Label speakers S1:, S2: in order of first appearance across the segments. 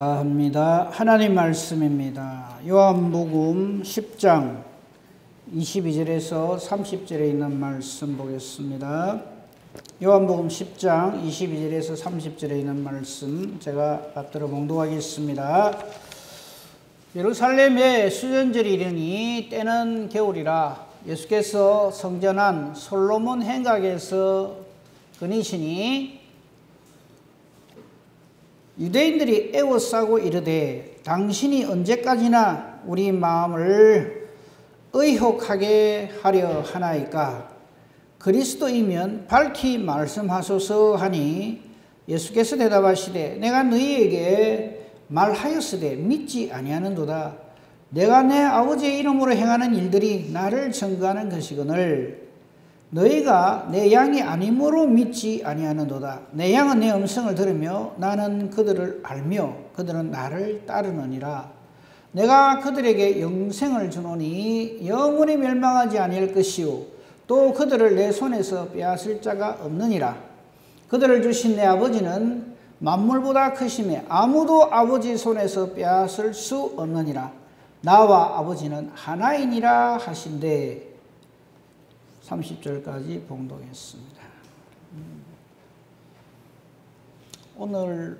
S1: 합니다. 하나님 말씀입니다. 요한복음 10장 22절에서 30절에 있는 말씀 보겠습니다. 요한복음 10장 22절에서 30절에 있는 말씀 제가 받들어 봉독하겠습니다. 예루살렘에 수전절이 이르니 때는 겨울이라 예수께서 성전한 솔로몬 행각에서 거니시니 유대인들이 애워싸고 이르되 당신이 언제까지나 우리 마음을 의혹하게 하려 하나이까? 그리스도이면 밝히 말씀하소서 하니 예수께서 대답하시되 내가 너희에게 말하였으되 믿지 아니하는도다. 내가 내 아버지의 이름으로 행하는 일들이 나를 증거하는 것이거늘 너희가 내 양이 아니므로 믿지 아니하는도다. 내 양은 내 음성을 들으며 나는 그들을 알며 그들은 나를 따르느니라. 내가 그들에게 영생을 주노니 영원히 멸망하지 아니할 것이요 또 그들을 내 손에서 빼앗을 자가 없느니라. 그들을 주신 내 아버지는 만물보다 크심에 아무도 아버지 손에서 빼앗을 수 없느니라. 나와 아버지는 하나이니라 하신대. 30절까지 봉독했습니다. 오늘은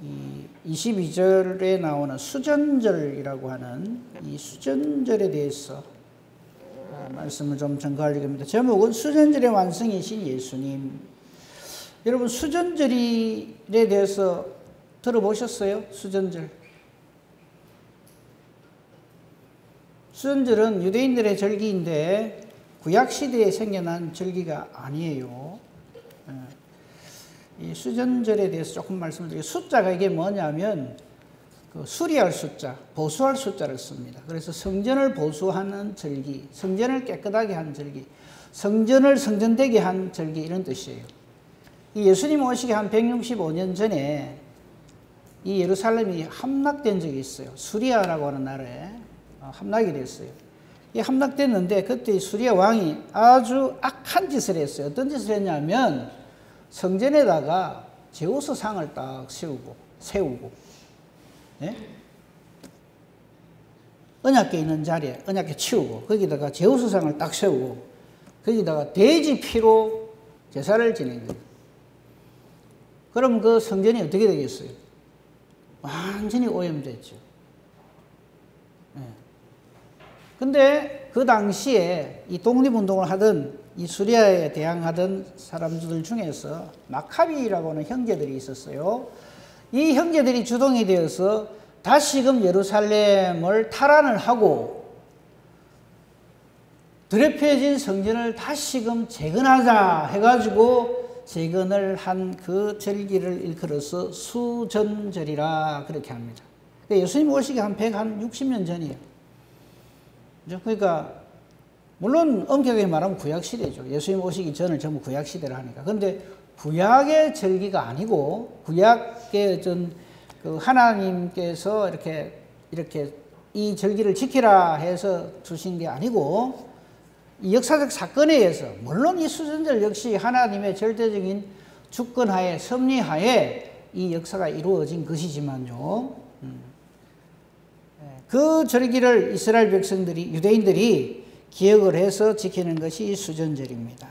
S1: 이 22절에 나오는 수전절이라고 하는 이 수전절에 대해서 말씀을 좀 전가하려고 합니다. 제목은 수전절의 완성이신 예수님. 여러분 수전절에 대해서 들어보셨어요? 수전절. 수전절은 유대인들의 절기인데 구약시대에 생겨난 절기가 아니에요. 이 수전절에 대해서 조금 말씀드리겠습니다. 숫자가 이게 뭐냐면 그 수리할 숫자, 보수할 숫자를 씁니다. 그래서 성전을 보수하는 절기, 성전을 깨끗하게 한 절기, 성전을 성전되게 한 절기 이런 뜻이에요. 이 예수님 오시기 한 165년 전에 이 예루살렘이 함락된 적이 있어요. 수리아라고 하는 나라에 함락이 됐어요. 이 함락됐는데 그때 수리아 왕이 아주 악한 짓을 했어요. 어떤 짓을 했냐면 성전에다가 제우스 상을 딱 세우고 예? 언약궤 있는 자리에 언약궤 치우고 거기다가 제우스 상을 딱 세우고 거기다가 돼지 피로 제사를 지낸 거예요. 그럼 그 성전이 어떻게 되겠어요? 완전히 오염됐죠. 근데 그 당시에 이 독립운동을 하던 이 수리아에 대항하던 사람들 중에서 마카비라고 하는 형제들이 있었어요. 이 형제들이 주동이 되어서 다시금 예루살렘을 탈환을 하고 더럽혀진 성전을 다시금 재건하자 해가지고 재건을 한 그 절기를 일컬어서 수전절이라 그렇게 합니다. 예수님 오시기 한 160년 전이에요. 그러니까 물론 엄격하게 말하면 구약시대죠. 예수님 오시기 전을 전부 구약시대를 하니까. 그런데 구약의 절기가 아니고 구약의 그 하나님께서 이렇게 이 절기를 지키라 해서 주신 게 아니고 이 역사적 사건에 의해서 물론 이 수전절 역시 하나님의 절대적인 주권하에 섭리하에 이 역사가 이루어진 것이지만요. 그 절기를 이스라엘 백성들이 유대인들이 기억을 해서 지키는 것이 이 수전절입니다.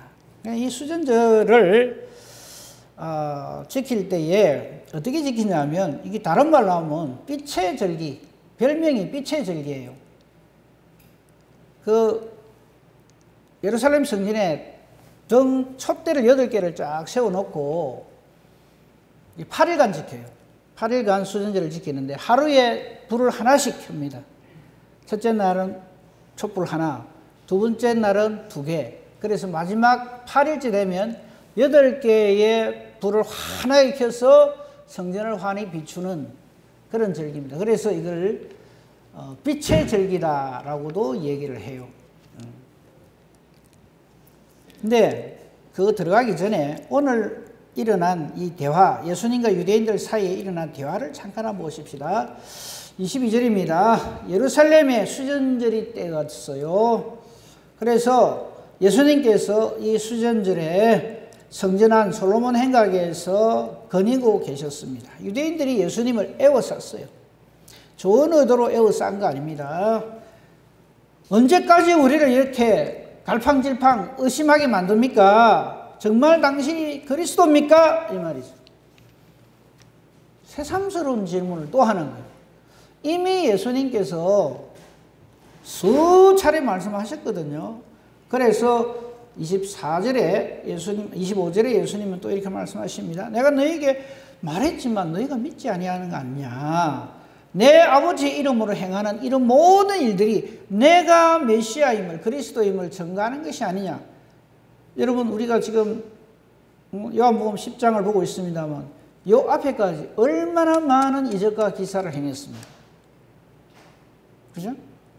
S1: 이 수전절을 지킬 때에 어떻게 지키냐면 이게 다른 말로 하면 빛의 절기, 별명이 빛의 절기예요. 그 예루살렘 성전에 촛대를 8개를 쫙 세워놓고 8일간 지켜요. 8일간 수전절을 지키는데 하루에 불을 하나씩 켭니다. 첫째 날은 촛불 하나, 두 번째 날은 2개. 그래서 마지막 8일째 되면 8개의 불을 환하게 켜서 성전을 환히 비추는 그런 절기입니다. 그래서 이걸 빛의 절기다라고도 얘기를 해요. 근데 그거 들어가기 전에 오늘 일어난 이 대화, 예수님과 유대인들 사이에 일어난 대화를 잠깐 한번 보십시다. 22절입니다. 예루살렘에 수전절이 때였어요. 그래서 예수님께서 이 수전절에 성전한 솔로몬 행각에서 거니고 계셨습니다. 유대인들이 예수님을 애워쌌어요. 좋은 의도로 애워싼 거 아닙니다. 언제까지 우리를 이렇게 갈팡질팡 의심하게 만듭니까? 정말 당신이 그리스도입니까? 이 말이죠. 새삼스러운 질문을 또 하는 거예요. 이미 예수님께서 수차례 말씀하셨거든요. 그래서 25절에 예수님은 또 이렇게 말씀하십니다. 내가 너희에게 말했지만 너희가 믿지 아니하는 거 아니냐. 내 아버지의 이름으로 행하는 이런 모든 일들이 내가 메시아임을 그리스도임을 증거하는 것이 아니냐. 여러분 우리가 지금 요한복음 10장을 보고 있습니다만 요 앞에까지 얼마나 많은 이적과 기사를 행했습니다. 그죠?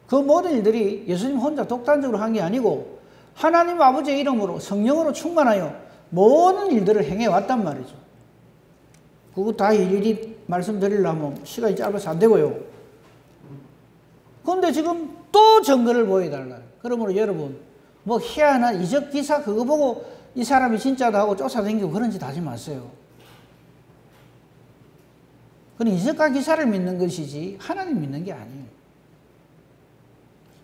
S1: 그 모든 일들이 예수님 혼자 독단적으로 한 게 아니고 하나님 아버지의 이름으로 성령으로 충만하여 모든 일들을 행해왔단 말이죠. 그거 다 일일이 말씀드리려면 시간이 짧아서 안 되고요. 그런데 지금 또 증거를 보여달라요. 그러므로 여러분 뭐 희한한 이적 기사 그거 보고 이 사람이 진짜다 하고 쫓아다니고 그런 짓 하지 마세요. 그건 이적과 기사를 믿는 것이지 하나님 믿는 게 아니에요.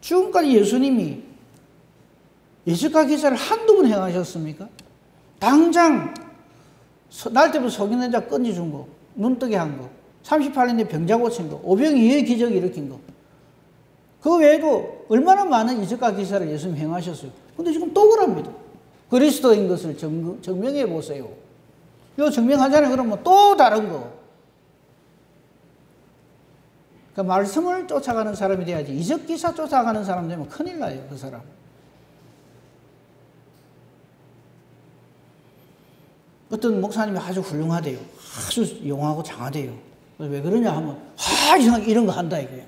S1: 지금까지 예수님이 이적과 기사를 한두 번 행하셨습니까? 당장 날 때부터 속이는 자 건져준 거, 눈뜨게 한 거, 38년에 병자 고친 거, 오병이어의 기적 일으킨 거. 그 외에도 얼마나 많은 이적과 기사를 예수님 행하셨어요. 근데 지금 또 그럽니다. 그리스도인 것을 증명해 보세요. 이거 증명하잖아요. 그러면 또 다른 거. 그 말씀을 쫓아가는 사람이 돼야지. 이적 기사 쫓아가는 사람 되면 큰일 나요. 그 사람. 어떤 목사님이 아주 훌륭하대요. 아주 용하고 장하대요. 왜 그러냐 하면 이상하게 이런 거 한다 이거예요.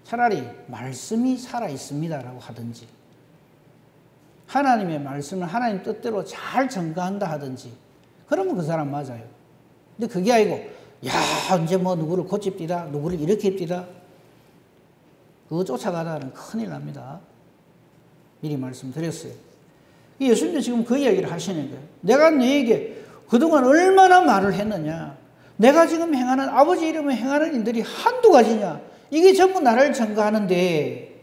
S1: 차라리 말씀이 살아있습니다라고 하든지 하나님의 말씀을 하나님 뜻대로 잘 전가한다 하든지 그러면 그 사람 맞아요. 근데 그게 아니고 이제 뭐 누구를 고집디다 누구를 이렇게 입디다 그거 쫓아가다는 큰일 납니다. 미리 말씀드렸어요. 예수님도 지금 그 이야기를 하시는 거예요. 내가 너에게 그동안 얼마나 말을 했느냐. 내가 지금 행하는 아버지 이름으로 행하는 일들이 한두 가지냐. 이게 전부 나를 증거하는데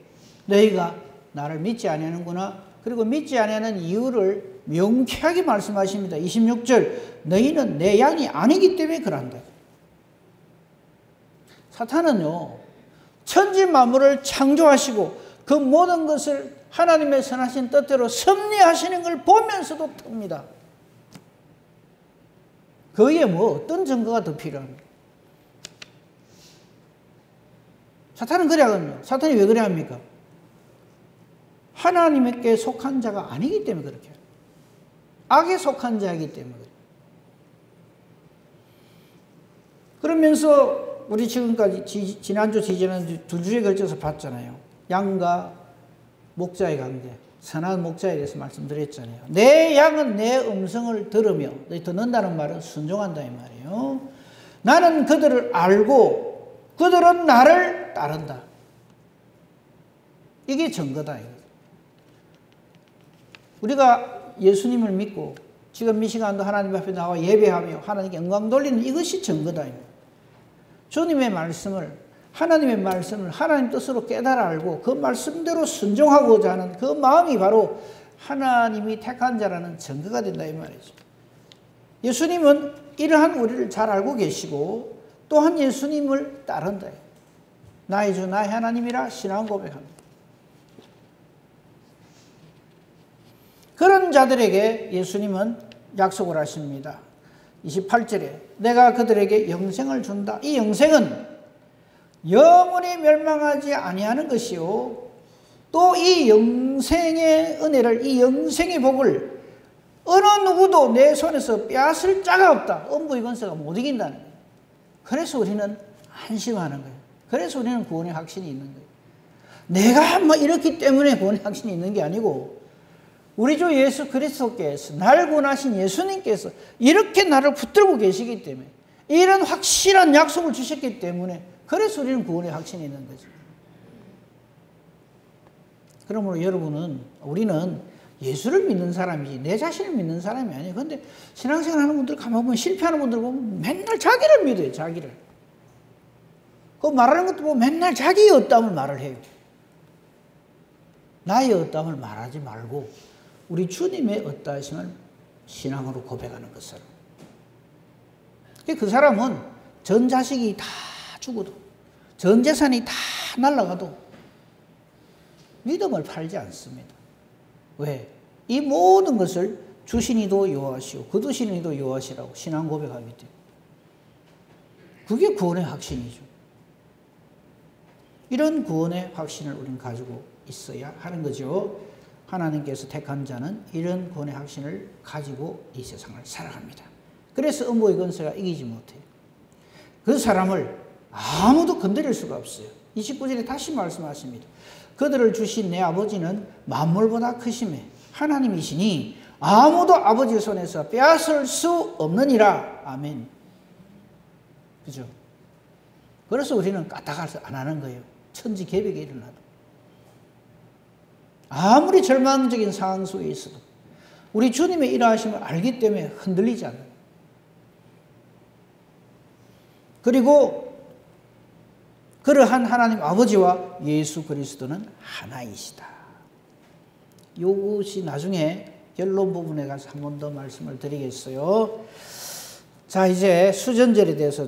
S1: 너희가 나를 믿지 아니하는구나. 그리고 믿지 아니하는 이유를 명쾌하게 말씀하십니다. 26절 너희는 내 양이 아니기 때문에 그런다. 사탄은요. 천지 만물을 창조하시고 그 모든 것을 하나님의 선하신 뜻대로 섭리하시는 걸 보면서도 틉니다. 거기에 뭐 어떤 증거가 더 필요합니까? 사탄은 그래 하거든요. 사탄이 왜 그래 합니까? 하나님께 속한 자가 아니기 때문에 그렇게 해요. 악에 속한 자이기 때문에 그래요. 그러면서 우리 지금까지 지난주, 지지난주 두 주에 걸쳐서 봤잖아요. 양과 목자의 관계, 선한 목자에 대해서 말씀드렸잖아요. 내 양은 내 음성을 들으며, 듣는다는 말은 순종한다 이 말이에요. 나는 그들을 알고 그들은 나를 따른다. 이게 증거다. 우리가 예수님을 믿고 지금 이 시간도 하나님 앞에 나와 예배하며 하나님께 영광 돌리는 이것이 증거다. 주님의 말씀을 하나님의 말씀을 하나님 뜻으로 깨달아 알고 그 말씀대로 순종하고자 하는 그 마음이 바로 하나님이 택한 자라는 증거가 된다 이 말이죠. 예수님은 이러한 우리를 잘 알고 계시고 또한 예수님을 따른다. 나의 주 나의 하나님이라 신앙 고백합니다. 그런 자들에게 예수님은 약속을 하십니다. 28절에 내가 그들에게 영생을 준다. 이 영생은 영원히 멸망하지 아니하는 것이요 또 이 영생의 은혜를 이 영생의 복을 어느 누구도 내 손에서 빼앗을 자가 없다. 엄부의건세가 못 이긴다는 거예요. 그래서 우리는 안심하는 거예요. 그래서 우리는 구원의 확신이 있는 거예요. 내가 뭐 이렇기 때문에 구원의 확신이 있는 게 아니고 우리 주 예수 그리스도께서 나를 구원하신 예수님께서 이렇게 나를 붙들고 계시기 때문에 이런 확실한 약속을 주셨기 때문에 그래서 우리는 구원의 확신이 있는 거죠. 그러므로 우리는 예수를 믿는 사람이지 내 자신을 믿는 사람이 아니에요. 그런데 신앙생활 하는 분들 가만 보면 실패하는 분들 보면 맨날 자기를 믿어요. 자기를. 그 말하는 것도 보면 맨날 자기의 어떠함을 말을 해요. 나의 어떠함을 말하지 말고 우리 주님의 어떠하심을 신앙으로 고백하는 것을. 그 사람은 전 자식이 다 죽어도 전 재산이 다 날아가도 믿음을 팔지 않습니다. 왜? 이 모든 것을 주시니도 여호와시오 거두시니도 여호와시라고 신앙 고백하기 때문에. 그게 구원의 확신이죠. 이런 구원의 확신을 우리는 가지고 있어야 하는 거죠. 하나님께서 택한 자는 이런 구원의 확신을 가지고 이 세상을 살아갑니다. 그래서 음부의 권세가 이기지 못해요. 그 사람을 아무도 건드릴 수가 없어요. 29절에 다시 말씀하십니다. 그들을 주신 내 아버지는 만물보다 크심에 하나님이시니 아무도 아버지의 손에서 빼앗을 수 없느니라. 아멘. 그죠? 그래서 우리는 까딱해서 안 하는 거예요. 천지개벽이 일어나도. 아무리 절망적인 상황 속에 있어도 우리 주님의 일하심을 알기 때문에 흔들리지 않아요. 그리고 그러한 하나님 아버지와 예수 그리스도는 하나이시다. 이것이 나중에 결론 부분에 가서 한 번 더 말씀을 드리겠어요. 자, 이제 수전절에 대해서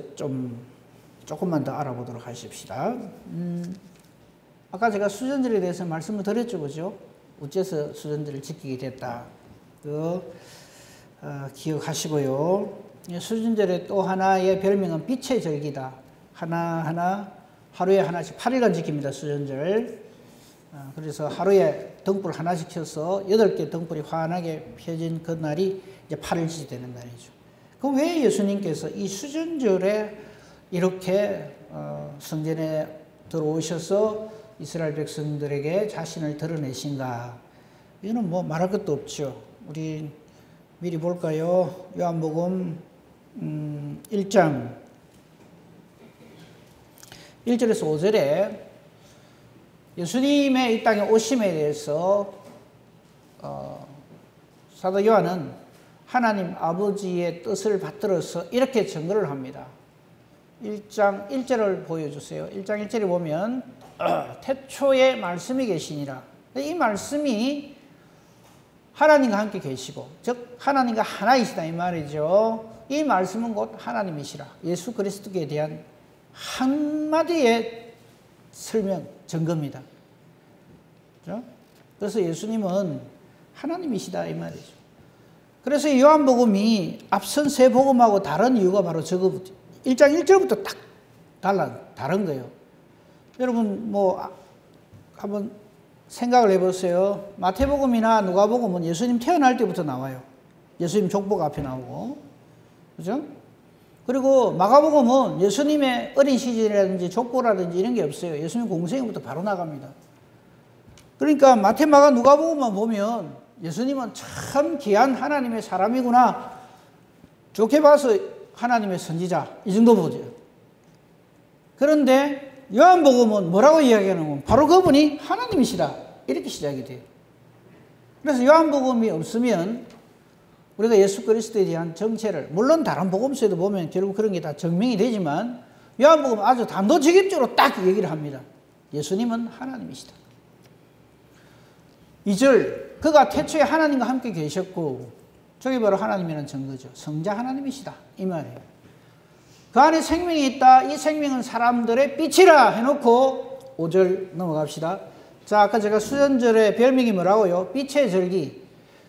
S1: 조금만 더 알아보도록 하십시다. 아까 제가 수전절에 대해서 말씀을 드렸죠, 그죠? 어째서 수전절을 지키게 됐다. 기억하시고요. 수전절의 또 하나의 별명은 빛의 절기다. 하나하나 하루에 하나씩 8일간 지킵니다. 수전절. 그래서 하루에 등불 하나씩 켜서 8개 등불이 환하게 펴진 그 날이 이제 8일째 되는 날이죠. 그럼 왜 예수님께서 이 수전절에 이렇게 성전에 들어오셔서 이스라엘 백성들에게 자신을 드러내신가? 이거는 뭐 말할 것도 없죠. 우리 미리 볼까요? 요한복음 1장 1절에서 5절에 예수님의 이 땅에 오심에 대해서 사도 요한은 하나님 아버지의 뜻을 받들어서 이렇게 증거를 합니다. 1장 1절을 보여주세요. 1장 1절에 보면 태초에 말씀이 계시니라. 이 말씀이 하나님과 함께 계시고 즉 하나님과 하나이시다 이 말이죠. 이 말씀은 곧 하나님이시라. 예수 그리스도에 대한 한마디의 설명, 증거입니다. 그렇죠? 그래서 예수님은 하나님이시다 이 말이죠. 그래서 요한복음이 앞선 세 복음하고 다른 이유가 바로 저거부터 1장 1절부터 딱 다른 거예요. 여러분 한번 생각을 해보세요. 마태복음이나 누가복음은 예수님 태어날 때부터 나와요. 예수님 족보가 앞에 나오고, 그죠? 그리고 마가복음은 예수님의 어린 시절이라든지 족보라든지 이런 게 없어요. 예수님 공생부터 바로 나갑니다. 그러니까 마태, 마가, 누가복음만 보면 예수님은 참 귀한 하나님의 사람이구나. 좋게 봐서 하나님의 선지자 이 정도 보죠. 그런데 요한복음은 뭐라고 이야기하냐면 바로 그분이 하나님이시다 이렇게 시작이 돼요. 그래서 요한복음이 없으면 우리가 예수 그리스도에 대한 정체를 물론 다른 복음서에도 보면 결국 그런 게 다 증명이 되지만 요한복음은 아주 단도직입적으로 딱 얘기를 합니다. 예수님은 하나님이시다. 2절 그가 태초에 하나님과 함께 계셨고 저게 바로 하나님이라는 증거죠. 성자 하나님이시다 이 말이에요. 그 안에 생명이 있다. 이 생명은 사람들의 빛이라 해놓고 5절 넘어갑시다. 자, 아까 제가 수전절의 별명이 뭐라고요? 빛의 절기.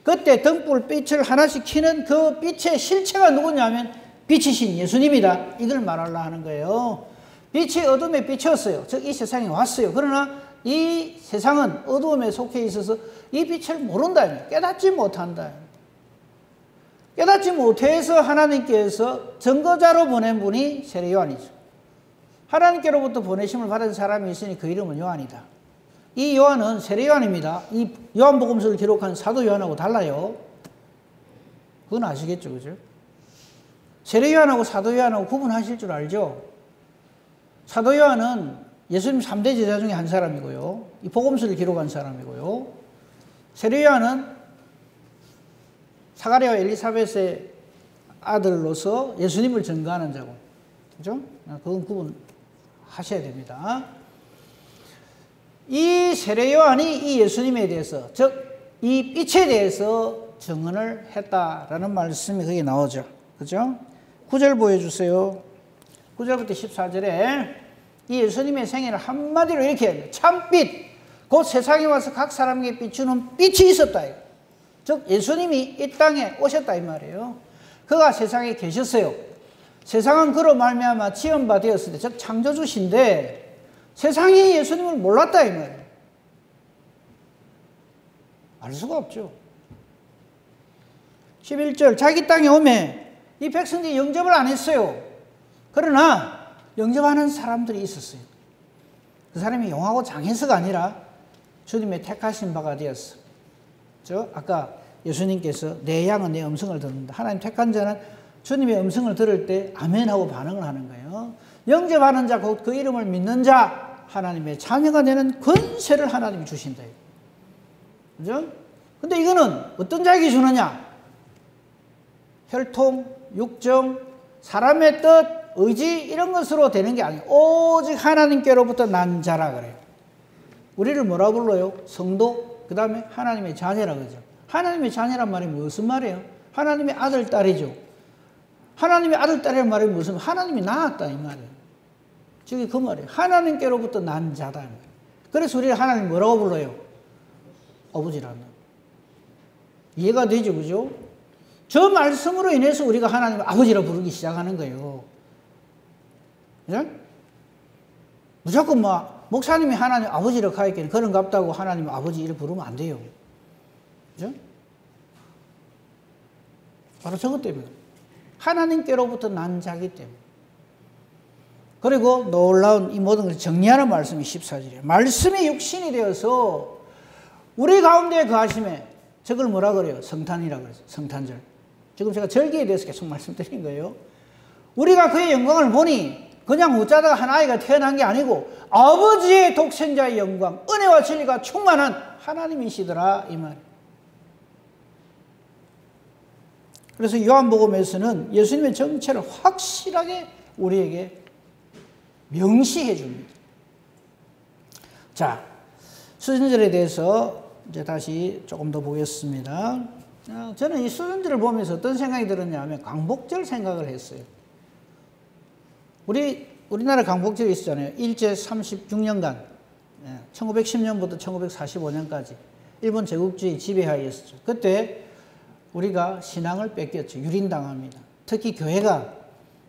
S1: 그때 등불 빛을 하나씩 켜는 그 빛의 실체가 누구냐면 빛이신 예수님이다. 이걸 말하려 하는 거예요. 빛이 어둠에 비쳤어요. 즉 이 세상에 왔어요. 그러나 이 세상은 어두움에 속해 있어서 이 빛을 모른다. 깨닫지 못한다. 깨닫지 못해서 하나님께서 증거자로 보낸 분이 세례 요한이죠. 하나님께로부터 보내심을 받은 사람이 있으니 그 이름은 요한이다. 이 요한은 세례 요한입니다. 이 요한복음서를 기록한 사도 요한하고 달라요. 그건 아시겠죠, 그죠? 세례 요한하고 사도 요한하고 구분하실 줄 알죠? 사도 요한은 예수님 3대 제자 중에 한 사람이고요. 이 복음서를 기록한 사람이고요. 세례요한은 사가랴와 엘리사벳의 아들로서 예수님을 증거하는 자고, 그죠? 그건 구분하셔야 됩니다. 이 세례요한이 이 예수님에 대해서, 즉 이 빛에 대해서 증언을 했다라는 말씀이 거기 나오죠. 그죠? 9절 보여주세요. 9절부터 14절에 이 예수님의 생애를 한마디로 이렇게 합니다. 참빛, 곧 세상에 와서 각 사람에게 비추는 빛이 있었다. 즉 예수님이 이 땅에 오셨다 이 말이에요. 그가 세상에 계셨어요. 세상은 그로 말미암아 지은 바 되었을 때, 즉 창조주신데 세상이 예수님을 몰랐다 이 말이에요. 알 수가 없죠. 11절, 자기 땅에 오매 이 백성들이 영접을 안 했어요. 그러나 영접하는 사람들이 있었어요. 그 사람이 용하고 장해서가 아니라 주님의 택하신 바가 되었어. 아까 예수님께서 내 양은 내 음성을 듣는다. 하나님 택한 자는 주님의 음성을 들을 때 아멘하고 반응을 하는 거예요. 영접하는 자, 곧 그 이름을 믿는 자, 하나님의 자녀가 되는 권세를 하나님이 주신다. 그죠? 근데 이거는 어떤 자에게 주느냐? 혈통, 육정, 사람의 뜻, 의지 이런 것으로 되는 게 아니에요. 오직 하나님께로부터 난 자라 그래요. 우리를 뭐라 불러요? 성도, 그 다음에 하나님의 자녀라 그러죠. 하나님의 자녀란 말이 무슨 말이에요? 하나님의 아들, 딸이죠. 하나님의 아들, 딸이란 말이 무슨 말이에요? 하나님이 낳았다 이 말이에요. 즉 그 말이에요. 하나님께로부터 난 자다. 그래서 우리를 하나님 뭐라고 불러요? 아버지라는. 이해가 되죠, 그죠? 저 말씀으로 인해서 우리가 하나님을 아버지라 부르기 시작하는 거예요. 그죠? 무조건 목사님이 하나님 아버지라고 하기에는 그런갑다고 하나님 아버지 이렇게 부르면 안 돼요. 그죠? 바로 저것 때문에. 하나님께로부터 난 자기 때문에. 그리고 놀라운 이 모든 것을 정리하는 말씀이 14절이에요. 말씀이 육신이 되어서 우리 가운데 거하심에, 저걸 뭐라 그래요? 성탄이라고 그래서 성탄절. 지금 제가 절기에 대해서 계속 말씀드린 거예요. 우리가 그의 영광을 보니 그냥 어쩌다가 한 아이가 태어난 게 아니고 아버지의 독생자의 영광, 은혜와 진리가 충만한 하나님이시더라 이 말. 그래서 요한복음에서는 예수님의 정체를 확실하게 우리에게 명시해 줍니다. 자, 수전절에 대해서 이제 다시 조금 더 보겠습니다. 저는 이 수전절을 보면서 어떤 생각이 들었냐 하면 광복절 생각을 했어요. 우리나라 광복절이 있었잖아요. 일제 36년간, 1910년부터 1945년까지 일본 제국주의 지배하였었죠. 그때 우리가 신앙을 뺏겼죠. 유린당합니다. 특히 교회가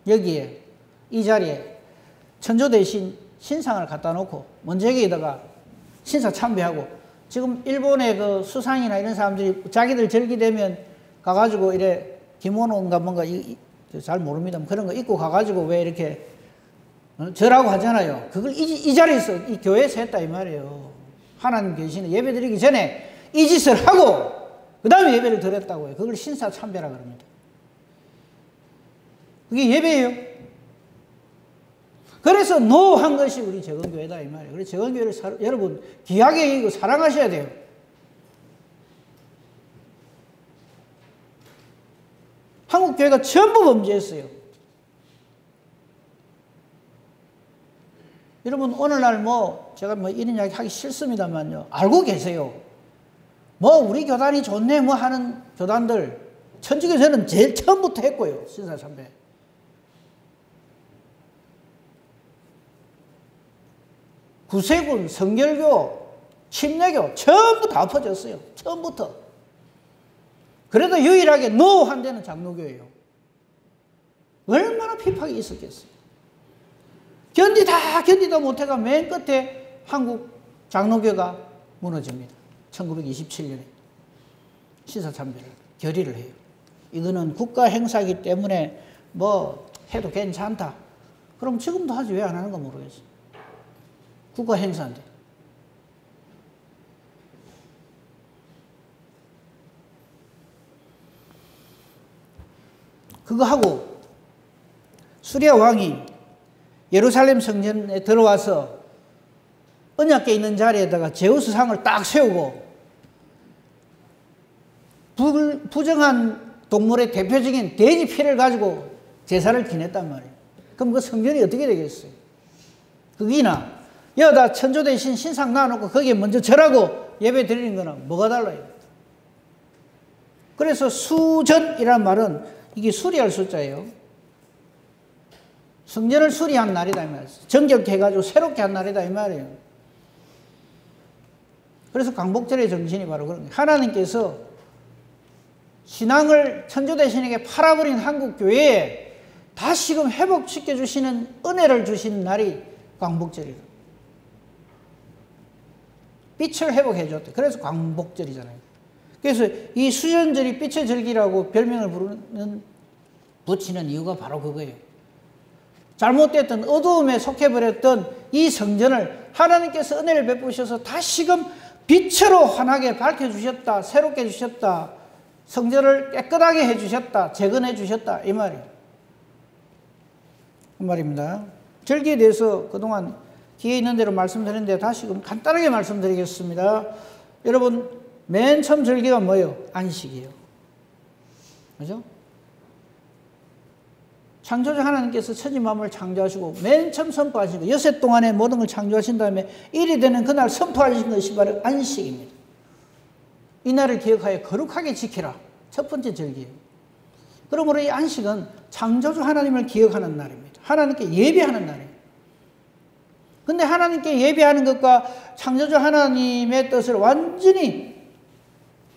S1: 여기에 이 자리에 천조 대신 신상을 갖다 놓고 먼저기에다가 신사 참배하고, 지금 일본의 그 수상이나 이런 사람들이 자기들 절기되면 가가지고 이래 기모노인가 뭔가 잘 모릅니다. 그런 거 입고 가가지고 왜 이렇게 절하고 하잖아요. 그걸 이 자리에서 이 교회에서 했다 이 말이에요. 하나님 계시는 예배 드리기 전에 이 짓을 하고 그 다음에 예배를 드렸다고 해요. 그걸 신사 참배라 그럽니다. 그게 예배예요. 그래서 노한 것이 우리 재건교회다 이 말이에요. 그래서 재건교회를 여러분 귀하게 여기고 사랑하셔야 돼요. 한국 교회가 전부 범죄했어요. 여러분 오늘날 제가 이런 이야기 하기 싫습니다만요. 알고 계세요. 우리 교단이 좋네 하는 교단들 천주교에서는 제일 처음부터 했고요. 신사참배. 구세군, 성결교, 침례교 전부 다 엎어졌어요. 처음부터. 그래도 유일하게 노한 데는 장로교예요. 얼마나 핍박이 있었겠어요. 견디다 못해가 맨 끝에 한국 장로교가 무너집니다. 1927년에 신사참배를 결의를 해요. 이거는 국가 행사이기 때문에 해도 괜찮다. 그럼 지금도 하지 왜 안 하는 거 모르겠어요. 국가 행사인데. 그거 하고 수리아 왕이 예루살렘 성전에 들어와서 언약궤 있는 자리에다가 제우스상을 딱 세우고 부정한 동물의 대표적인 돼지 피를 가지고 제사를 지냈단 말이에요. 그럼 그 성전이 어떻게 되겠어요? 거기나 여기다 천조 대신 신상 놔놓고 거기에 먼저 절하고 예배 드리는 거는 뭐가 달라요? 그래서 수전이라는 말은 이게 수리할 숫자예요. 성전을 수리한 날이다 이 말이에요. 정결케 해가지고 새롭게 한 날이다 이 말이에요. 그래서 광복절의 정신이 바로 그런 거예요. 하나님께서 신앙을 천주대신에게 팔아버린 한국교회에 다시금 회복시켜 주시는 은혜를 주신 날이 광복절이다. 빛을 회복해 줬대. 그래서 광복절이잖아요. 그래서 이 수전절이 빛의 절기라고 별명을 붙이는 이유가 바로 그거예요. 잘못됐던 어두움에 속해버렸던 이 성전을 하나님께서 은혜를 베푸셔서 다시금 빛으로 환하게 밝혀주셨다. 새롭게 해주셨다. 성전을 깨끗하게 해주셨다. 재건해 주셨다. 이 말이에요. 그 말입니다. 절기에 대해서 그동안 뒤에 있는 대로 말씀드렸는데 다시금 간단하게 말씀드리겠습니다. 여러분 맨 처음 절기가 뭐예요? 안식이에요. 그죠? 창조주 하나님께서 천지 만물을 창조하시고 맨 처음 선포하신 거, 여섯 동안에 모든 걸 창조하신 다음에 일이 되는 그날 선포하신 것이 바로 안식입니다. 이날을 기억하여 거룩하게 지키라. 첫 번째 절기예요. 그러므로 이 안식은 창조주 하나님을 기억하는 날입니다. 하나님께 예배하는 날이에요. 근데 하나님께 예배하는 것과 창조주 하나님의 뜻을 완전히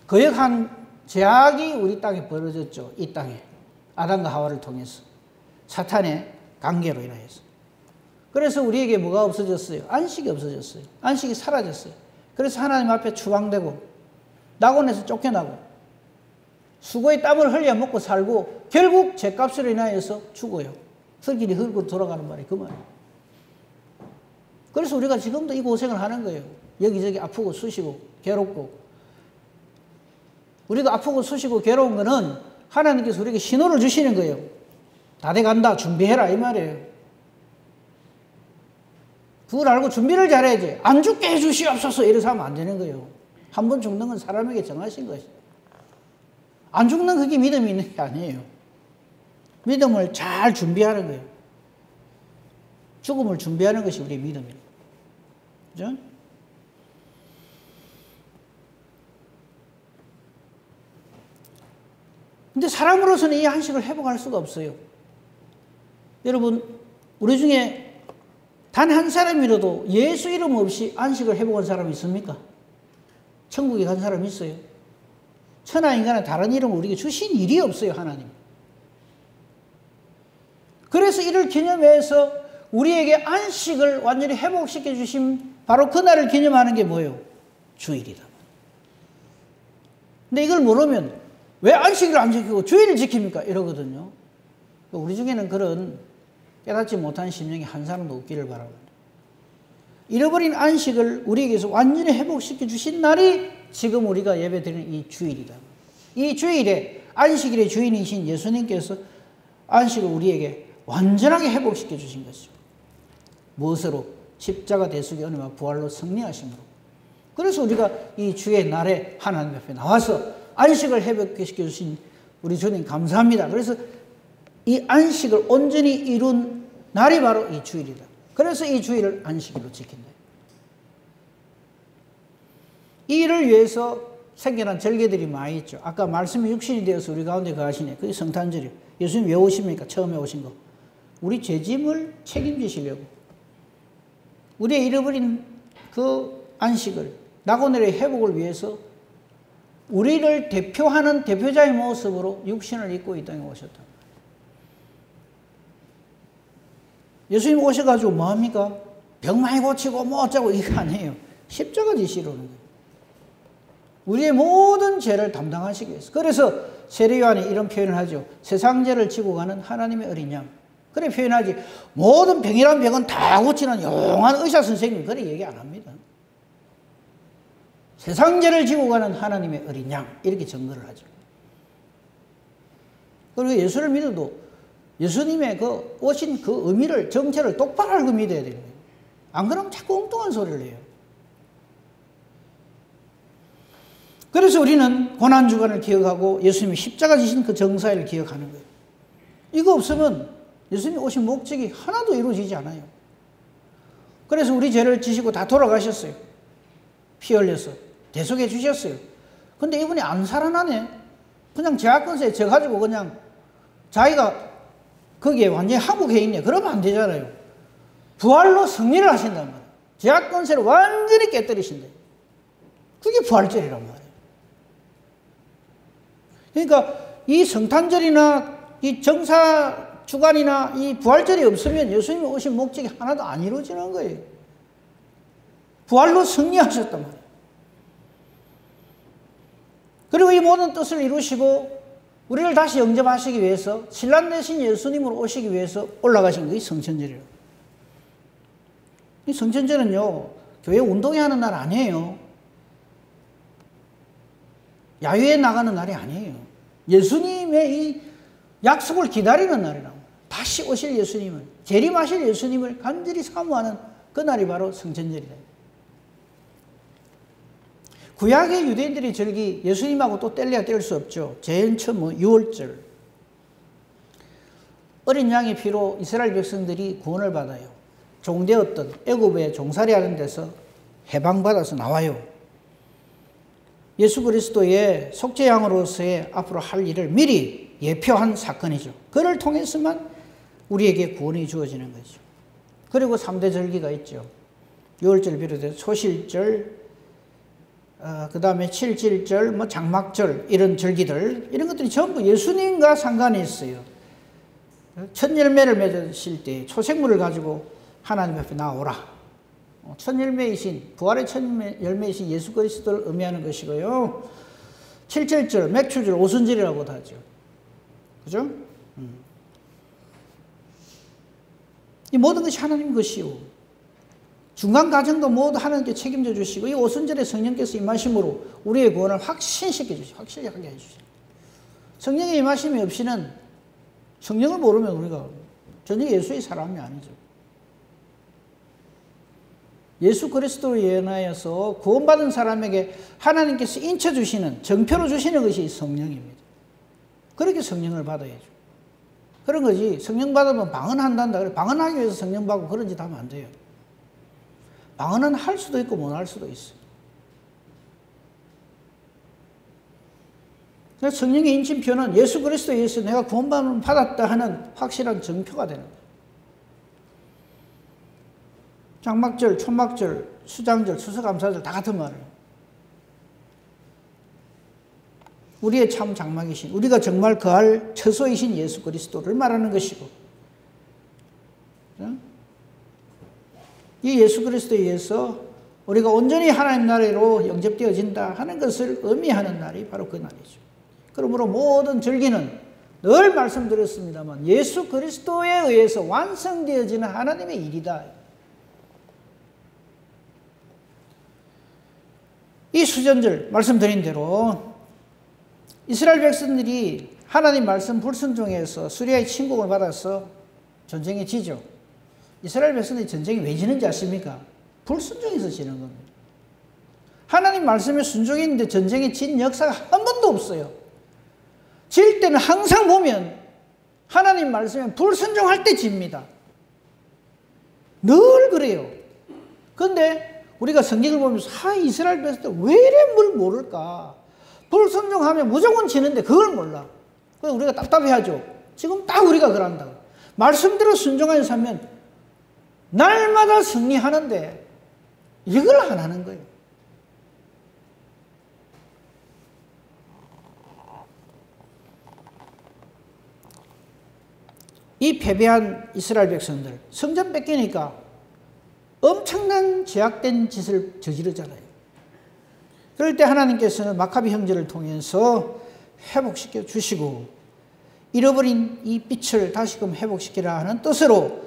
S1: 거역한 제약이 우리 땅에 벌어졌죠. 이 땅에. 아담과 하와를 통해서. 사탄의 관계로 인하여서. 그래서 우리에게 뭐가 없어졌어요? 안식이 없어졌어요. 안식이 사라졌어요. 그래서 하나님 앞에 추방되고 낙원에서 쫓겨나고 수고의 땀을 흘려 먹고 살고 결국 죄값으로 인하여서 죽어요. 흙길이 흙으로 돌아가는 말이 그 말이에요. 그래서 우리가 지금도 이 고생을 하는 거예요. 여기저기 아프고 쑤시고 괴롭고. 우리가 아프고 쑤시고 괴로운 거는 하나님께서 우리에게 신호를 주시는 거예요. 다 돼간다. 준비해라. 이 말이에요. 그걸 알고 준비를 잘해야지. 안 죽게 해주시옵소서. 이래서 하면 안 되는 거예요. 한 번 죽는 건 사람에게 정하신 것이에요. 안 죽는 그게 믿음이 있는 게 아니에요. 믿음을 잘 준비하는 거예요. 죽음을 준비하는 것이 우리의 믿음이에요. 그죠? 근데 사람으로서는 이 안식을 회복할 수가 없어요. 여러분, 우리 중에 단 한 사람이라도 예수 이름 없이 안식을 회복한 사람이 있습니까? 천국에 간 사람이 있어요? 천하 인간은 다른 이름을 우리에게 주신 일이 없어요, 하나님. 그래서 이를 기념해서 우리에게 안식을 완전히 회복시켜 주신 바로 그날을 기념하는 게 뭐예요? 주일이다. 근데 이걸 모르면 왜 안식일을 안 지키고 주일을 지킵니까? 이러거든요. 우리 중에는 그런 깨닫지 못한 심령이 한 사람도 없기를 바랍니다. 잃어버린 안식을 우리에게서 완전히 회복시켜 주신 날이 지금 우리가 예배드리는 이 주일이다. 이 주일에 안식일의 주인이신 예수님께서 안식을 우리에게 완전하게 회복시켜 주신 것이죠. 무엇으로? 십자가 대속의 은혜와 부활로 승리하심으로. 그래서 우리가 이 주의 날에 하나님 앞에 나와서 안식을 회복시켜 주신 우리 주님 감사합니다. 그래서 이 안식을 온전히 이룬 날이 바로 이 주일이다. 그래서 이 주일을 안식일로 지킨다. 이 일을 위해서 생겨난 절기들이 많이 있죠. 아까 말씀이 육신이 되어서 우리 가운데 거하시네. 그게 성탄절이에요. 예수님 왜 오십니까? 처음에 오신 거. 우리 죄짐을 책임지시려고. 우리의 잃어버린 그 안식을, 낙원의 회복을 위해서 우리를 대표하는 대표자의 모습으로 육신을 입고 이 땅에 오셨다. 예수님 오셔가지고 뭐합니까? 병 많이 고치고 뭐 어쩌고 이거 아니에요. 십자가 지시려는 거예요. 우리의 모든 죄를 담당하시기 위해서. 그래서 세례요한이 이런 표현을 하죠. 세상 죄를 지고 가는 하나님의 어린 양. 그래 표현하지. 모든 병이란 병은 다 고치는 영원한 의사 선생님. 그래 얘기 안 합니다. 세상 죄를 지고 가는 하나님의 어린 양. 이렇게 증거를 하죠. 그리고 예수를 믿어도 예수님의 그 오신 그 의미를, 정체를 똑바로 알고 믿어야 되는 거예요. 안 그러면 자꾸 엉뚱한 소리를 해요. 그래서 우리는 고난주간을 기억하고 예수님이 십자가 지신 그 정사를 기억하는 거예요. 이거 없으면 예수님이 오신 목적이 하나도 이루어지지 않아요. 그래서 우리 죄를 지시고 다 돌아가셨어요. 피 흘려서 대속해 주셨어요. 근데 이분이 안 살아나네. 그냥 제약권세에 져가지고 그냥 자기가 거기에 완전히 항복해 있네. 그러면 안 되잖아요. 부활로 승리를 하신단 말이에요. 제약권세를 완전히 깨뜨리신다. 그게 부활절이란 말이에요. 그러니까 이 성탄절이나 이 정사주간이나 이 부활절이 없으면 예수님이 오신 목적이 하나도 안 이루어지는 거예요. 부활로 승리하셨단 말이에요. 그리고 이 모든 뜻을 이루시고 우리를 다시 영접하시기 위해서 신랑 되신 예수님으로 오시기 위해서 올라가신 것이 성천절이에요. 이 성천절은요, 교회 운동회 하는 날 아니에요. 야유회 나가는 날이 아니에요. 예수님의 이 약속을 기다리는 날이라고. 다시 오실 예수님을, 재림하실 예수님을 간절히 사모하는 그 날이 바로 성천절이다. 구약의 유대인들의 절기, 예수님하고 또 뗄래야 뗄 수 없죠. 제일 처음 유월절. 어린 양의 피로 이스라엘 백성들이 구원을 받아요. 종되었던 애굽에 종살이하는 데서 해방받아서 나와요. 예수 그리스도의 속죄양으로서의 앞으로 할 일을 미리 예표한 사건이죠. 그를 통해서만 우리에게 구원이 주어지는 거죠. 그리고 3대 절기가 있죠. 유월절 비롯해서 초실절, 그 다음에 칠칠절, 장막절, 이런 절기들, 이런 것들이 전부 예수님과 상관이 있어요. 첫 열매를 맺으실 때 초생물을 가지고 하나님 앞에 나오라. 첫 열매이신, 부활의 첫 열매이신 예수 그리스도를 의미하는 것이고요. 칠칠절, 맥추절, 오순절이라고도 하죠. 그죠? 이 모든 것이 하나님 것이요. 중간 과정도 모두 하나님께 책임져 주시고, 이 오순절에 성령께서 임하심으로 우리의 구원을 확신시켜 주시고, 확실하게 해주시고. 성령의 임하심이 없이는, 성령을 모르면 우리가 전혀 예수의 사람이 아니죠. 예수 그리스도에 인하여서 구원받은 사람에게 하나님께서 인쳐주시는, 정표로 주시는 것이 성령입니다. 그렇게 성령을 받아야죠. 그런 거지, 성령 받으면 방언한단다. 방언하기 위해서 성령 받고 그런 짓 하면 안 돼요. 방언은 할 수도 있고 못 할 수도 있어요. 그래서 성령의 인침표는 예수 그리스도에 의해서 내가 구원받음을 받았다 하는 확실한 정표가 되는 거예요. 장막절, 초막절, 수장절, 추수감사절 다 같은 말이에요. 우리의 참 장막이신, 우리가 정말 거할 처소이신 예수 그리스도를 말하는 것이고, 이 예수 그리스도에 의해서 우리가 온전히 하나님 나라로 영접되어진다 하는 것을 의미하는 날이 바로 그 날이죠. 그러므로 모든 절기는 늘 말씀드렸습니다만 예수 그리스도에 의해서 완성되어지는 하나님의 일이다. 이 수전절 말씀드린 대로 이스라엘 백성들이 하나님 말씀 불순종해서 수리아의 침공을 받아서 전쟁에 지죠. 이스라엘 백성들이 전쟁에 왜 지는지 아십니까? 불순종해서 지는 겁니다. 하나님 말씀에 순종했는데 전쟁에 진 역사가 한 번도 없어요. 질 때는 항상 보면 하나님 말씀에 불순종할 때 집니다. 늘 그래요. 그런데 우리가 성경을 보면서 이스라엘 백성들 왜 이래 뭘 모를까? 불순종하면 무조건 지는데 그걸 몰라. 그래서 우리가 답답해하죠. 지금 딱 우리가 그런다고. 말씀대로 순종하여 살면 날마다 승리하는데 이걸 안 하는 거예요. 이 패배한 이스라엘 백성들, 성전 뺏기니까 엄청난 제약된 짓을 저지르잖아요. 그럴 때 하나님께서는 마카비 형제를 통해서 회복시켜 주시고 잃어버린 이 빛을 다시금 회복시키라 하는 뜻으로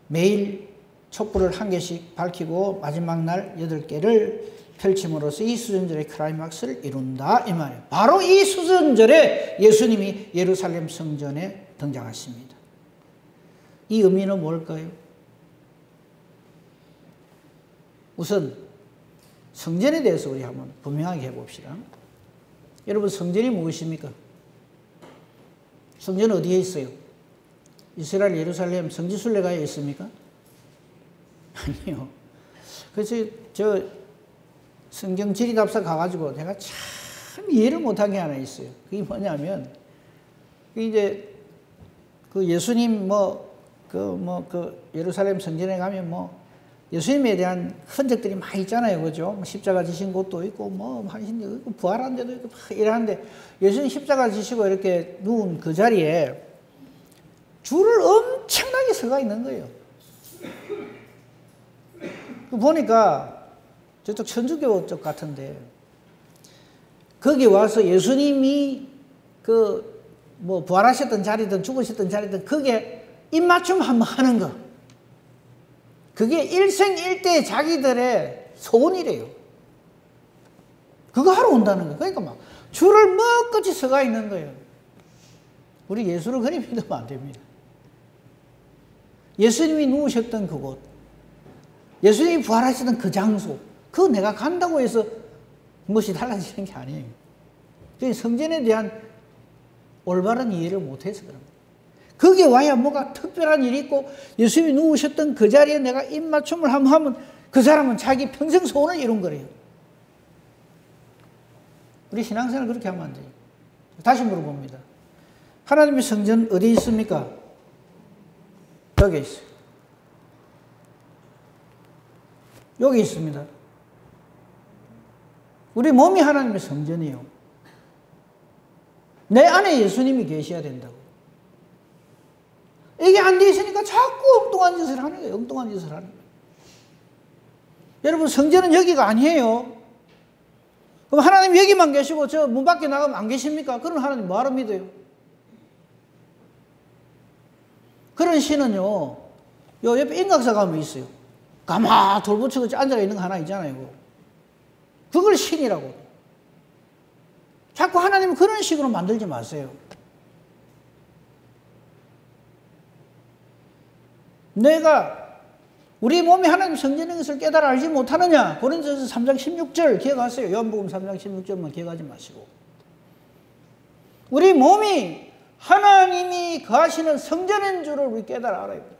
S1: 매일 촛불을 한 개씩 밝히고 마지막 날 8개를 펼침으로써 이 수전절의 클라이막스를 이룬다 이 말이에요. 바로 이 수전절에 예수님이 예루살렘 성전에 등장하십니다. 이 의미는 뭘까요? 우선 성전에 대해서 우리 한번 분명하게 해봅시다. 여러분, 성전이 무엇입니까? 성전은 어디에 있어요? 이스라엘 예루살렘 성지순례가에 있습니까? 아니요. 그래서 저 성경 지리답사 가가지고 내가 참 이해를 못한 게 하나 있어요. 그게 뭐냐면, 이제 그 예수님 예루살렘 성전에 가면 예수님에 대한 흔적들이 많이 있잖아요. 그죠? 십자가 지신 곳도 있고, 하신 데도 있고, 부활한 데도 있고, 막 이러는데, 예수님 십자가 지시고 이렇게 누운 그 자리에 줄을 엄청나게 서가 있는 거예요. 보니까 저쪽 천주교 쪽 같은데, 거기 와서 예수님이 부활하셨던 자리든 죽으셨던 자리든 거기에 입맞춤 한번 하는 거. 그게 일생일대 자기들의 소원이래요. 그거 하러 온다는 거예요. 그러니까 막 줄을 멍같이 서가 있는 거예요. 우리 예수를 그리 믿으면 안 됩니다. 예수님이 누우셨던 그곳, 예수님이 부활하셨던 그 장소, 그거 내가 간다고 해서 무엇이 달라지는 게 아니에요. 성전에 대한 올바른 이해를 못해서 그런 거예요. 거기에 와야 뭐가 특별한 일이 있고, 예수님이 누우셨던 그 자리에 내가 입맞춤을 한번 하면 그 사람은 자기 평생 소원을 이룬 거래요. 우리 신앙생활 그렇게 하면 안 돼요. 다시 물어봅니다. 하나님의 성전 어디 있습니까? 여기 있어요. 여기 있습니다. 우리 몸이 하나님의 성전이에요. 내 안에 예수님이 계셔야 된다고. 이게 안 돼 있으니까 자꾸 엉뚱한 짓을 하는 거예요. 엉뚱한 짓을 하는 거예요. 여러분, 성전은 여기가 아니에요. 그럼 하나님 여기만 계시고 저 문 밖에 나가면 안 계십니까? 그럼 하나님 뭐하러 믿어요? 그런 신은요, 요 옆에 인각사 가면 있어요. 가마 돌 붙이고 앉아 있는 거 하나 있잖아요. 그걸 신이라고. 자꾸 하나님은 그런 식으로 만들지 마세요. 내가 우리 몸이 하나님 성전인 것을 깨달아 알지 못하느냐? 고린도전서 3장 16절 기억하세요. 요한복음 3장 16절만 기억하지 마시고. 우리 몸이 하나님이 거하시는 성전인 줄을 우리 깨달아 알아야 돼요.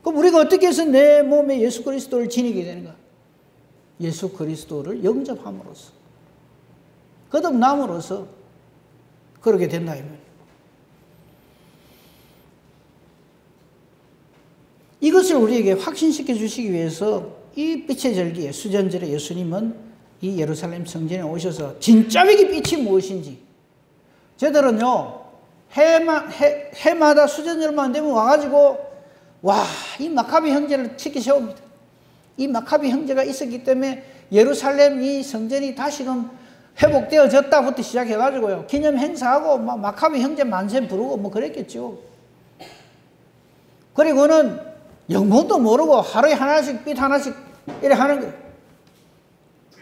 S1: 그럼 우리가 어떻게 해서 내 몸에 예수 그리스도를 지니게 되는가? 예수 그리스도를 영접함으로써, 거듭남으로써 그렇게 된다 이 말이에요. 이것을 우리에게 확신시켜 주시기 위해서 이 빛의 절기에 수전절에 예수님은 이 예루살렘 성전에 오셔서 진짜백이 빛이 무엇인지, 저들은요 해마다 수전절만 되면 와가지고 이 마카비 형제를 치기 세웁니다. 이 마카비 형제가 있었기 때문에 예루살렘 이 성전이 다시금 회복되어졌다부터 시작해가지고요 기념 행사하고 마카비 형제 만세 부르고 그랬겠죠. 그리고는 영문도 모르고 하루에 하나씩 빛 하나씩 이래 하는 거예요.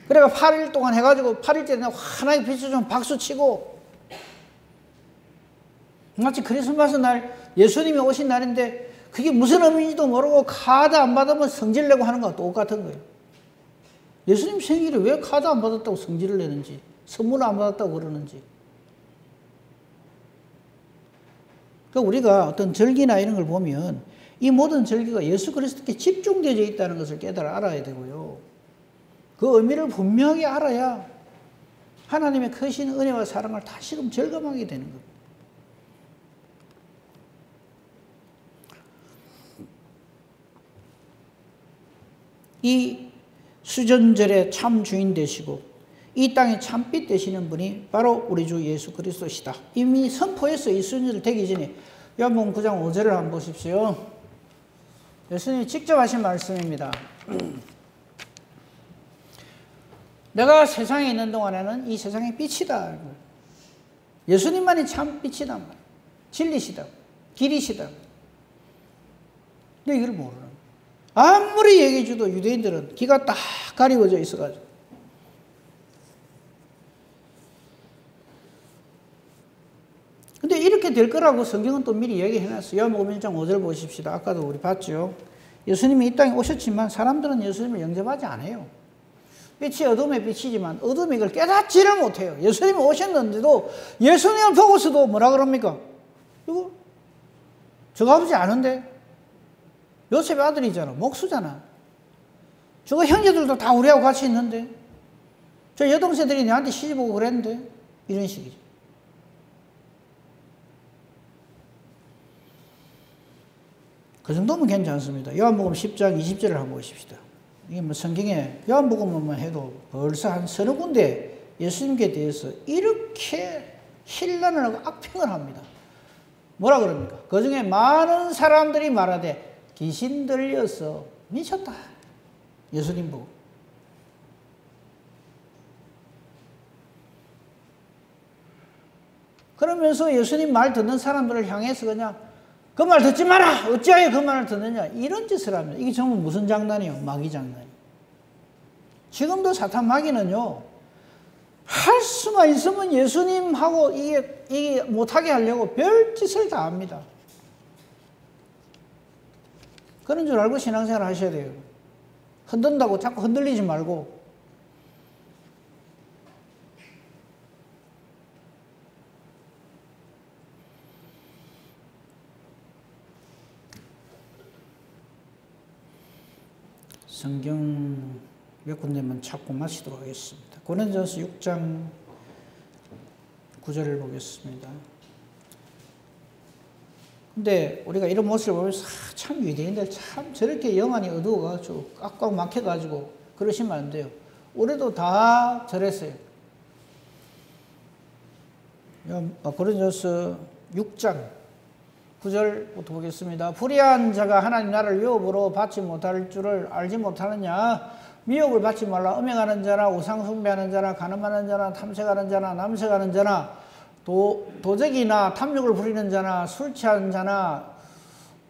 S1: 그래가 8일 동안 해가지고 8일째 환하게 빛을 좀 박수 치고, 마치 크리스마스 날 예수님이 오신 날인데 그게 무슨 의미인지도 모르고 카드 안 받으면 성질 내고 하는 거와 똑같은 거예요. 예수님 생일에 왜 카드 안 받았다고 성질을 내는지, 선물을 안 받았다고 그러는지. 그러니까 우리가 어떤 절기나 이런 걸 보면 이 모든 절기가 예수 그리스도께 집중되어 있다는 것을 깨달아 알아야 되고요. 그 의미를 분명히 알아야 하나님의 크신 은혜와 사랑을 다시금 절감하게 되는 겁니다. 이 수전절의 참 주인 되시고 이 땅의 참빛 되시는 분이 바로 우리 주 예수 그리스도시다. 이미 선포했어요. 이 수전절 되기 전에. 요한복음 9장 5절을 한번 보십시오. 예수님이 직접 하신 말씀입니다. 내가 세상에 있는 동안에는 이 세상의 빛이다. 예수님만이 참 빛이다. 진리시다. 길이시다. 근데 이걸 모르는 거예요. 아무리 얘기해 줘도 유대인들은 귀가 딱 가리워져 있어가지고. 근데 이렇게 될 거라고 성경은 또 미리 얘기해놨어요. 요한복음 1장 5절 보십시다. 아까도 우리 봤죠. 예수님이 이 땅에 오셨지만 사람들은 예수님을 영접하지 않아요. 빛이 어둠의 빛이지만 어둠이 이걸 깨닫지를 못해요. 예수님이 오셨는데도 예수님을 보고서도 뭐라 그럽니까? 이거 저거 아버지 아는데? 요셉의 아들이잖아. 목수잖아. 저거 형제들도 다 우리하고 같이 있는데? 저 여동생들이 내한테 시집 오고 그랬는데? 이런 식이죠. 그 정도면 괜찮습니다. 요한복음 10장 20절을 한번 보십시다. 이게 뭐 성경에 요한복음만 해도 벌써 한 서너 군데 예수님께 대해서 이렇게 힐난을 하고 악평을 합니다. 뭐라 그럽니까? 그 중에 많은 사람들이 말하되 귀신 들려서 미쳤다. 예수님 보고. 그러면서 예수님 말 듣는 사람들을 향해서 그냥 그 말 듣지 마라! 어찌하여 그 말을 듣느냐? 이런 짓을 합니다. 이게 정말 무슨 장난이에요? 마귀 장난이에요. 지금도 사탄 마귀는요, 할 수만 있으면 예수님하고 이게 못하게 하려고 별짓을 다 합니다. 그런 줄 알고 신앙생활 하셔야 돼요. 흔든다고 자꾸 흔들리지 말고. 성경 몇 군데만 찾고 마치도록 하겠습니다. 고린도전서 6장 9절을 보겠습니다. 근데 우리가 이런 모습을 보면서 참 유대인들 참 저렇게 영안이 어두워가지고 꽉꽉 막혀가지고 그러시면 안 돼요. 우리도 다 저랬어요. 고린도전서 6장 9절부터 보겠습니다. 불의한 자가 하나님 나라를 유업으로 받지 못할 줄을 알지 못하느냐? 미혹을 받지 말라. 음행하는 자나 우상 숭배하는 자나 간음하는 자나 탐색하는 자나 남색하는 자나 도적이나 탐욕을 부리는 자나 술 취하는 자나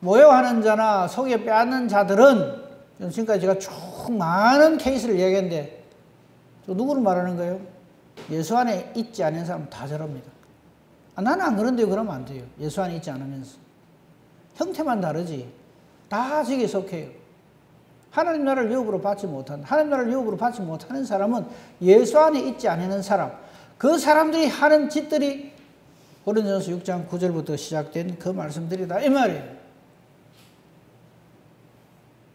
S1: 모욕하는 자나 속여 빼앗는 자들은, 지금까지 제가 쭉 많은 케이스를 얘기했는데 누구를 말하는 거예요? 예수 안에 있지 않은 사람 다 저럽니다. 나는 안 그런데요. 그러면 안 돼요. 예수 안에 있지 않으면서. 형태만 다르지. 다 저기에 속해요. 하나님 나라를 유업으로 받지 못한, 하나님 나라를 유업으로 받지 못하는 사람은 예수 안에 있지 않는 사람, 그 사람들이 하는 짓들이 고린도전서 6장 9절부터 시작된 그 말씀들이다 이 말이에요.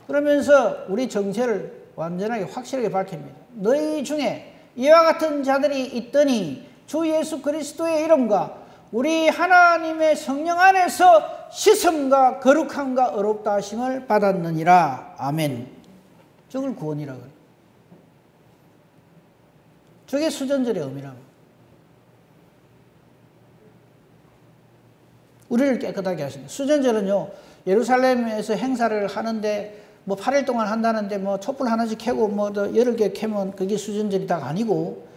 S1: 그러면서 우리 정체를 완전하게 확실하게 밝힙니다. 너희 중에 이와 같은 자들이 있더니 주 예수 그리스도의 이름과 우리 하나님의 성령 안에서 씻음과 거룩함과 의롭다 하심을 받았느니라. 아멘. 저걸 구원이라고 해요. 저게 수전절의 의미라고. 우리를 깨끗하게 하십니다. 수전절은요, 예루살렘에서 행사를 하는데 뭐 8일 동안 한다는데 뭐 촛불 하나씩 켜고 뭐 여러 개 켜면 그게 수전절이다가 아니고,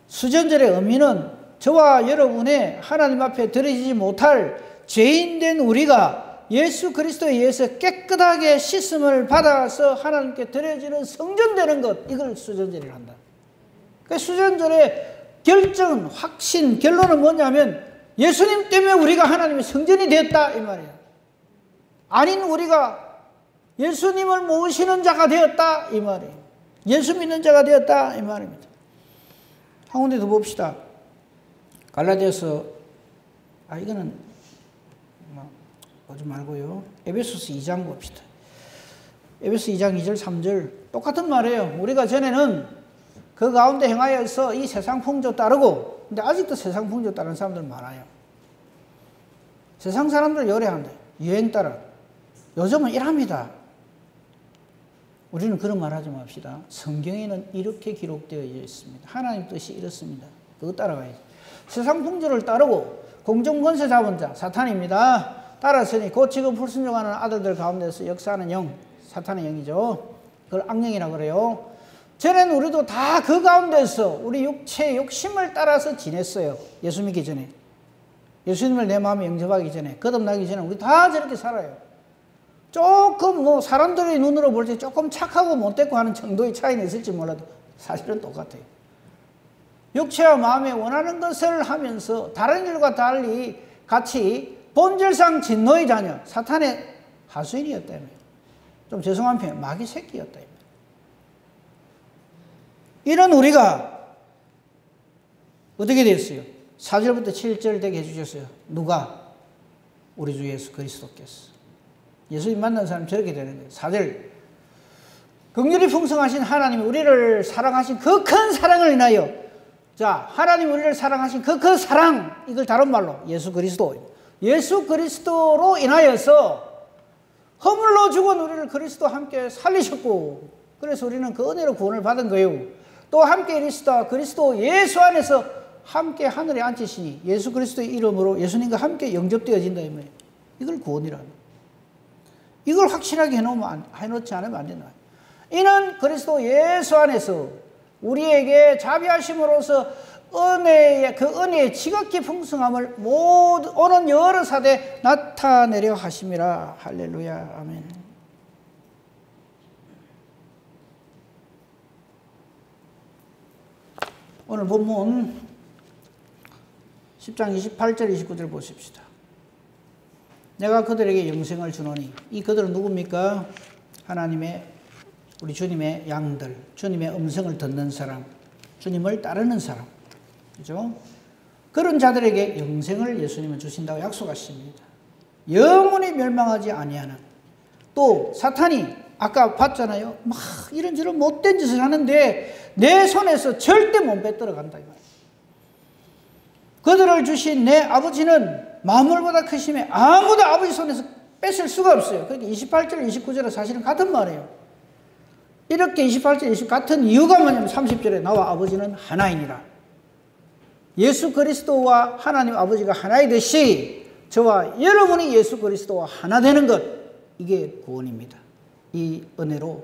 S1: 수전절의 의미는 저와 여러분의 하나님 앞에 드려지지 못할 죄인된 우리가 예수 그리스도에 의해서 깨끗하게 씻음을 받아서 하나님께 드려지는 성전되는 것, 이걸 수전절이라 한다. 그 수전절의 결정은, 확신, 결론은 뭐냐면 예수님 때문에 우리가 하나님의 성전이 됐다 이 말이야. 아닌 우리가 예수님을 모시는 자가 되었다 이 말이에요. 예수 믿는 자가 되었다 이 말입니다. 한 군데 더 봅시다. 갈라디아서, 이거는 보지 말고요. 에베소서 2장 봅시다. 에베소 2장 2절 3절 똑같은 말이에요. 우리가 전에는 그 가운데 행하여서 이 세상 풍조 따르고, 근데 아직도 세상 풍조 따르는 사람들 많아요. 세상 사람들 요래한대. 유행 따라. 요즘은 이랍니다. 우리는 그런 말 하지 맙시다. 성경에는 이렇게 기록되어 있습니다. 하나님 뜻이 이렇습니다. 그거 따라가야지. 세상 풍조를 따르고 공정권세 잡은 자 사탄입니다. 따랐으니 곧 지금 불순종하는 아들들 가운데서 역사하는 영, 사탄의 영이죠. 그걸 악령이라고 그래요. 전에는 우리도 다 그 가운데서 우리 육체의 욕심을 따라서 지냈어요. 예수 믿기 전에. 예수님을 내 마음에 영접하기 전에, 거듭나기 전에 우리 다 저렇게 살아요. 조금 뭐 사람들의 눈으로 볼 때 조금 착하고 못됐고 하는 정도의 차이는 있을지 몰라도 사실은 똑같아요. 육체와 마음에 원하는 것을 하면서 다른 일과 달리 같이 본질상 진노의 자녀, 사탄의 하수인이었다며. 좀 죄송한 표현, 마귀 새끼였다. 이런 우리가 어떻게 됐어요? 4절부터 7절 되게 해주셨어요. 누가? 우리 주 예수 그리스도께서. 예수님 만난 사람 저렇게 되는 거예요. 4절. 긍휼이 풍성하신 하나님이 우리를 사랑하신 그 큰 사랑을 인하여, 자, 하나님 우리를 사랑하신 그 큰 사랑, 이걸 다른 말로 예수 그리스도. 예수 그리스도로 인하여서 허물로 죽은 우리를 그리스도와 함께 살리셨고, 그래서 우리는 그 은혜로 구원을 받은 거예요. 또 함께 이르시다 그리스도 예수 안에서 함께 하늘에 앉히시니 예수 그리스도의 이름으로 예수님과 함께 영접되어진다 이 말이에요. 이걸 구원이라는 거예요. 이걸 확실하게 해놓지 않으면 안 된다. 이는 그리스도 예수 안에서 우리에게 자비하심으로써 그 은혜의 지극히 풍성함을 모두 오는 여러 사대 나타내려 하심이라. 할렐루야. 아멘. 오늘 본문 10장 28절 29절 보십시다. 내가 그들에게 영생을 주노니. 이 그들은 누굽니까? 하나님의, 우리 주님의 양들, 주님의 음성을 듣는 사람, 주님을 따르는 사람, 그죠? 그런 자들에게 영생을 예수님은 주신다고 약속하십니다. 영원히 멸망하지 아니하는. 또 사탄이 아까 봤잖아요. 막 이런저런 못된 짓을 하는데 내 손에서 절대 못 빼들어간다 이 말이에요. 그들을 주신 내 아버지는 만물보다 크심에 아무도 아버지 손에서 뺏을 수가 없어요. 그러니까 28절 29절은 사실은 같은 말이에요. 이렇게 28절 29절 같은 이유가 뭐냐면 30절에 나와 아버지는 하나이니라. 예수 그리스도와 하나님 아버지가 하나이듯이 저와 여러분이 예수 그리스도와 하나 되는 것, 이게 구원입니다. 이 은혜로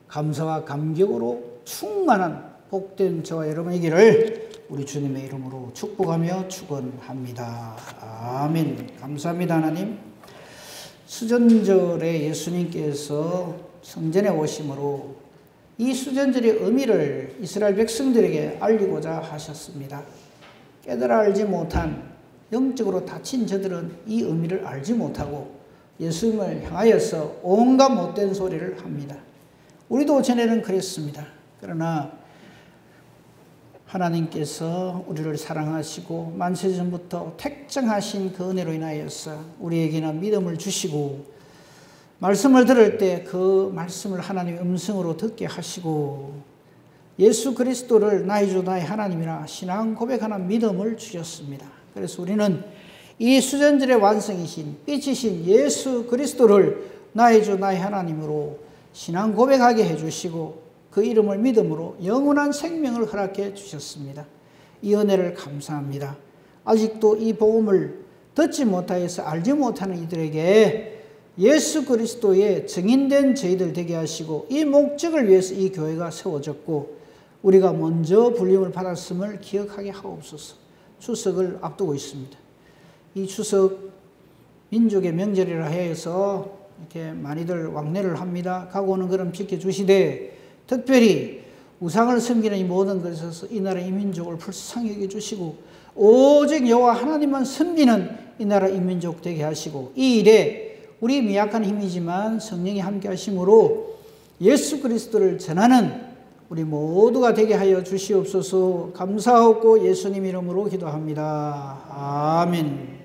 S1: 감사와 감격으로 충만한 복된 저와 여러분이기를 우리 주님의 이름으로 축복하며 축원합니다. 아멘. 감사합니다. 하나님. 수전절에 예수님께서 성전에 오심으로 이 수전절의 의미를 이스라엘 백성들에게 알리고자 하셨습니다. 깨달아 알지 못한, 영적으로 다친 저들은 이 의미를 알지 못하고 예수님을 향하여서 온갖 못된 소리를 합니다. 우리도 전에는 그랬습니다. 그러나 하나님께서 우리를 사랑하시고 만세전부터 택정하신 그 은혜로 인하여서 우리에게는 믿음을 주시고 말씀을 들을 때 그 말씀을 하나님의 음성으로 듣게 하시고 예수 그리스도를 나의 주 나의 하나님이라 신앙 고백하는 믿음을 주셨습니다. 그래서 우리는 이 수전절의 완성이신 빛이신 예수 그리스도를 나의 주 나의 하나님으로 신앙 고백하게 해주시고 그 이름을 믿음으로 영원한 생명을 허락해 주셨습니다. 이 은혜를 감사합니다. 아직도 이 복음을 듣지 못하여서 알지 못하는 이들에게 예수 그리스도의 증인된 저희들 되게 하시고 이 목적을 위해서 이 교회가 세워졌고 우리가 먼저 불림을 받았음을 기억하게 하옵소서. 추석을 앞두고 있습니다. 이 추석 민족의 명절이라 해서 이렇게 많이들 왕래를 합니다. 가고 오는 것은 지켜주시되 특별히 우상을 섬기는 이 모든 것에서 이 나라 이 민족을 불쌍히 여겨주시고 오직 여호와 하나님만 섬기는 이 나라 이 민족 되게 하시고 이 일에 우리 미약한 힘이지만 성령이 함께 하심으로 예수 그리스도를 전하는 우리 모두가 되게 하여 주시옵소서. 감사하고 예수님 이름으로 기도합니다. 아멘.